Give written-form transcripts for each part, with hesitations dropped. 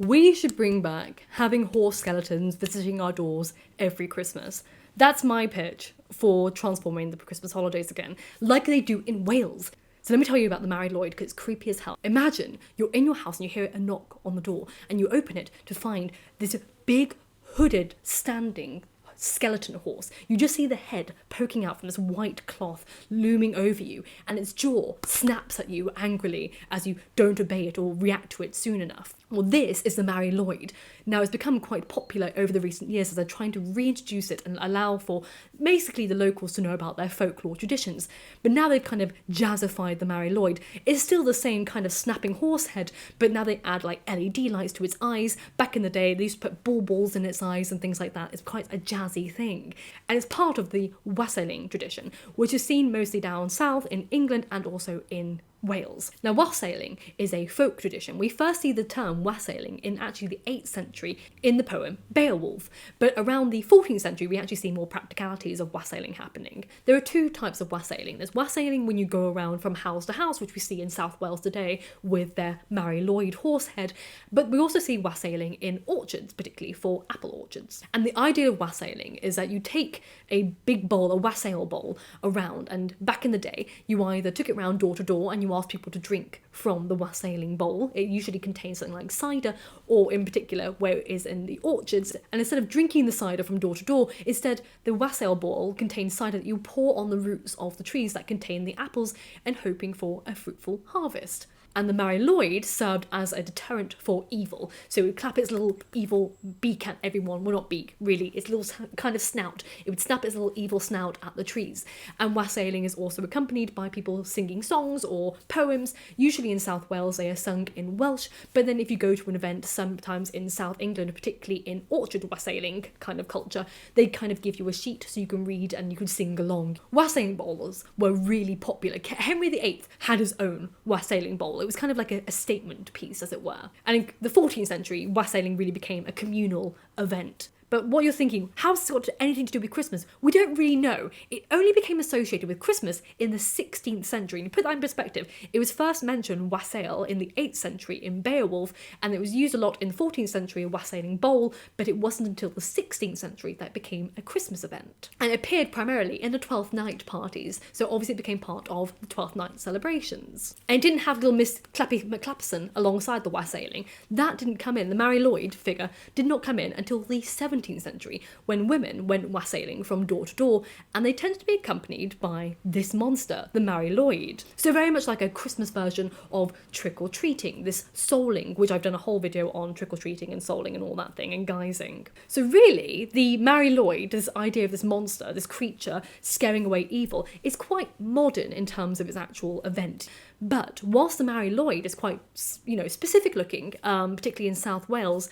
We should bring back having horse skeletons visiting our doors every Christmas. That's my pitch for transforming the Christmas holidays again, like they do in Wales. So let me tell you about the Mari Lwyd, because it's creepy as hell. Imagine you're in your house and you hear a knock on the door, and you open it to find this big, hooded, standing skeleton horse. You just see the head poking out from this white cloth looming over you, and its jaw snaps at you angrily as you don't obey it or react to it soon enough. Well, this is the Mari Lwyd. Now, it's become quite popular over the recent years as they're trying to reintroduce it and allow for basically the locals to know about their folklore traditions. But now they've kind of jazzified the Mari Lwyd. It's still the same kind of snapping horse head, but now they add like LED lights to its eyes. Back in the day, they used to put balls in its eyes and things like that. It's quite a jazzy thing. And it's part of the Wassailing tradition, which is seen mostly down south in England and also in Wales. Now, wassailing is a folk tradition. We first see the term wassailing in actually the 8th century in the poem Beowulf, but around the 14th century we actually see more practicalities of wassailing happening. There are two types of wassailing. There's wassailing when you go around from house to house, which we see in South Wales today with their Mari Lwyd horse head, but we also see wassailing in orchards, particularly for apple orchards. And the idea of wassailing is that you take a big bowl, a wassail bowl, around, and back in the day you either took it round door to door and you asked people to drink from the wassailing bowl. It usually contains something like cider, or in particular where it is in the orchards, and instead of drinking the cider from door to door, instead the wassail bowl contains cider that you pour on the roots of the trees that contain the apples and hoping for a fruitful harvest. And the Mari Lwyd served as a deterrent for evil. So it would clap its little evil beak at everyone. Well, not beak, really, its little kind of snout. It would snap its little evil snout at the trees. And wassailing is also accompanied by people singing songs or poems. Usually in South Wales they are sung in Welsh, but then if you go to an event, sometimes in South England, particularly in orchard wassailing kind of culture, they kind of give you a sheet so you can read and you can sing along. Wassailing bowls were really popular. Henry VIII had his own wassailing bowl. It was kind of like a statement piece, as it were. And in the 14th century, wassailing really became a communal event. But what you're thinking, how's it got anything to do with Christmas? We don't really know. It only became associated with Christmas in the 16th century. And to put that in perspective, it was first mentioned wassail in the 8th century in Beowulf, and it was used a lot in the 14th century, a wassailing bowl, but it wasn't until the 16th century that it became a Christmas event. And it appeared primarily in the Twelfth Night parties, so obviously it became part of the Twelfth Night celebrations. And it didn't have little Miss Clappy McClapson alongside the wassailing. That didn't come in. The Mari Lwyd figure did not come in until the 17th century, when women went wassailing from door to door, and they tended to be accompanied by this monster, the Mari Lwyd. So very much like a Christmas version of trick-or-treating, this souling, which I've done a whole video on trick-or-treating and souling and all that thing, and guising. So really, the Mari Lwyd, this idea of this monster, this creature scaring away evil, is quite modern in terms of its actual event. But whilst the Mari Lwyd is quite, specific looking, particularly in South Wales,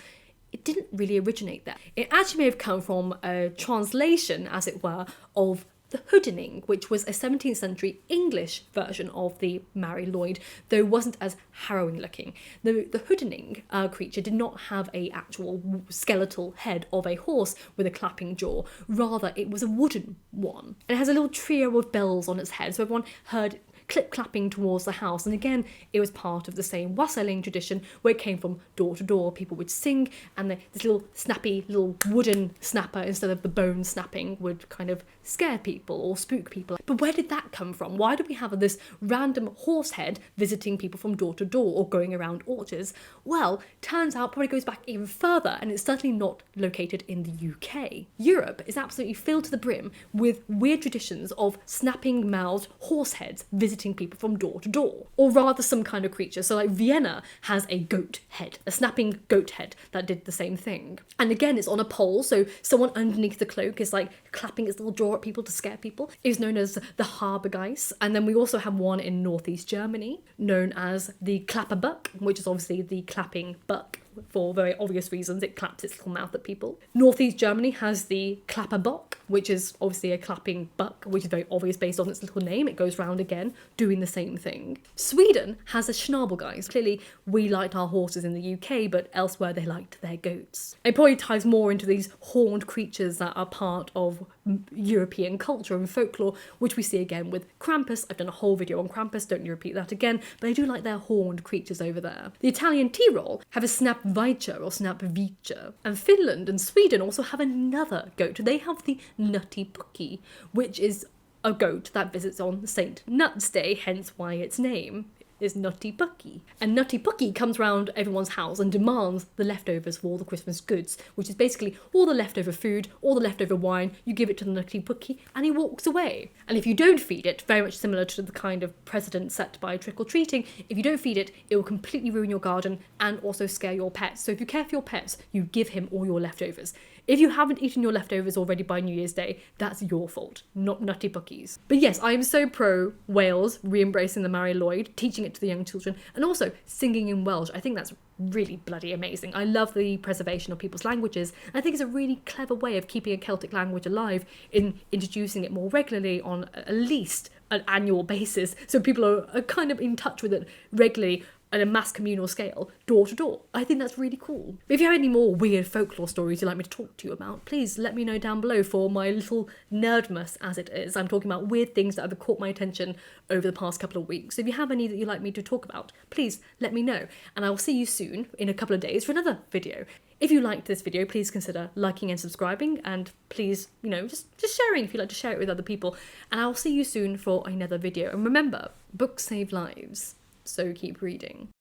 it didn't really originate there. It actually may have come from a translation, as it were, of the hoodening, which was a 17th century English version of the Mari Lwyd, though it wasn't as harrowing looking. The hoodening creature did not have a actual skeletal head of a horse with a clapping jaw. Rather, it was a wooden one. And it has a little trio of bells on its head, so everyone heard clip-clapping towards the house. And again, it was part of the same wassailing tradition where it came from door to door. People would sing, and this little snappy little wooden snapper instead of the bone snapping would kind of scare people or spook people. But where did that come from? Why do we have this random horse head visiting people from door to door or going around orchards? Well, turns out probably goes back even further, and it's certainly not located in the UK. Europe is absolutely filled to the brim with weird traditions of snapping mouthed horse heads visiting people from door to door, or rather some kind of creature. So like Vienna has a goat head, a snapping goat head that did the same thing. And again, it's on a pole, so someone underneath the cloak is like clapping its little jaw at people to scare people. It's known as the Harbergeist. And then we also have one in northeast Germany known as the Klapperbuck, which is obviously the clapping buck. For very obvious reasons, it claps its little mouth at people. Northeast Germany has the Klapperbock, which is obviously a clapping buck, which is very obvious based on its little name. It goes round again, doing the same thing. Sweden has a Schnabelgeist. Clearly, we liked our horses in the UK, but elsewhere they liked their goats. It probably ties more into these horned creatures that are part of European culture and folklore, which we see again with Krampus. I've done a whole video on Krampus, don't you repeat that again, but I do like their horned creatures over there. The Italian tea roll have a snapvicher or snapvicher, and Finland and Sweden also have another goat. They have the nutty pucky, which is a goat that visits on St. Nut's Day, hence why its name is Nutty Pucky. And Nutty Pucky comes round everyone's house and demands the leftovers for all the Christmas goods, which is basically all the leftover food, all the leftover wine, you give it to the Nutty Pucky and he walks away. And if you don't feed it, very much similar to the kind of precedent set by trick-or-treating, if you don't feed it, it will completely ruin your garden and also scare your pets. So if you care for your pets, you give him all your leftovers. If you haven't eaten your leftovers already by New Year's Day, that's your fault, not Nutty Puckies. But yes, I am so pro Wales re-embracing the Mari Lwyd, teaching it to the young children, and also singing in Welsh. I think that's really bloody amazing. I love the preservation of people's languages. I think it's a really clever way of keeping a Celtic language alive in introducing it more regularly on at least an annual basis, so people are kind of in touch with it regularly at a mass communal scale, door to door. I think that's really cool. If you have any more weird folklore stories you'd like me to talk to you about, please let me know down below for my little nerdmas as it is. I'm talking about weird things that have caught my attention over the past couple of weeks. So if you have any that you'd like me to talk about, please let me know. And I will see you soon, in a couple of days, for another video. If you liked this video, please consider liking and subscribing, and please, just sharing if you'd like to share it with other people. And I'll see you soon for another video. And remember, books save lives, so keep reading.